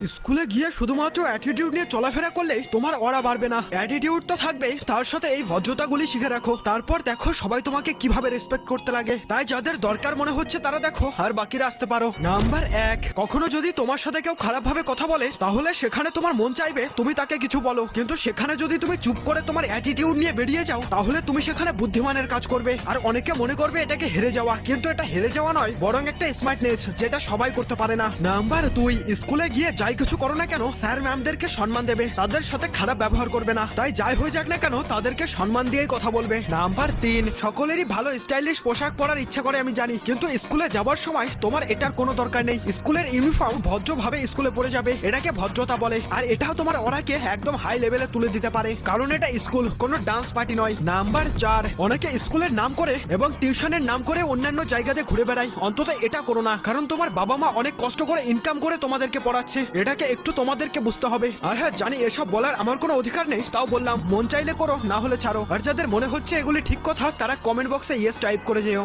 স্কুলে গিয়ে শুধুমাত্র অ্যাটিটিউড নিয়ে চলাফেরা করলেই তোমার অরা বাড়বে না। অ্যাটিটিউড তো থাকবেই, তার সাথে এই ভদ্রতাগুলি শিখে রাখো। তারপর দেখো সবাই তোমাকে কিভাবে রেসপেক্ট করতে লাগে। তাই যাদের দরকার মনে হচ্ছে তারা দেখো, আর বাকিরা আসতে পারো। নাম্বার 1, কখনো যদি তোমার সাথে কেউ খারাপ ভাবে কথা বলে তাহলে সেখানে তোমার মন চাইবে তুমি তাকে কিছু বলো, কিন্তু সেখানে যদি তুমি চুপ করে তোমার অ্যাটিটিউড নিয়ে বেরিয়ে যাও তাহলে তুমি সেখানে বুদ্ধিমানের কাজ করবে। আর অনেকে মনে করবে এটাকে হেরে যাওয়া, কিন্তু এটা হেরে যাওয়া নয়, বরং একটা স্মার্টনেস, যেটা সবাই করতে পারে না। নাম্বার 2, স্কুলে গিয়ে যাই কিছু করো না কেন স্যার ম্যামদেরকে সম্মান দেবে, তাদের সাথে খারাপ ব্যবহার করবে না। তাই যাই হয়ে যাক না কেন তাদেরকে সম্মান দিয়েই কথা বলবে। নাম্বার 3, সকলেরই ভালো স্টাইলিশ পোশাক পরার ইচ্ছা করে আমি জানি, কিন্তু স্কুলে যাবার সময় তোমার এটার কোনো দরকার নেই। স্কুলের ইউনিফর্ম ভদ্রভাবে স্কুলে পরে যাবে, এটাকে ভদ্রতা বলে। আর এটাও তোমার ওরাকে একদম হাই লেভেলে তুলে দিতে পারে, কারণ এটা স্কুল, কোনো ডান্স পার্টি নয়। নাম্বার 4, অনেকে স্কুলের নাম করে এবং টিউশনের নাম করে অন্যান্য জায়গাতে ঘুরে বেড়ায়। অন্তত এটা করো না, কারণ তোমার বাবা মা অনেক কষ্ট করে ইনকাম করে তোমাদেরকে পড়াচ্ছে, এটাকে একটু তোমাদেরকে বুঝতে হবে। আর হ্যাঁ, জানি এসব বলার আমার কোনো অধিকার নেই, তাও বললাম, মন চাইলে করো, না হলে ছাড়ো। আর যাদের মনে হচ্ছে এগুলি ঠিক কথা তারা কমেন্ট বক্সে ইয়েস টাইপ করে যেও।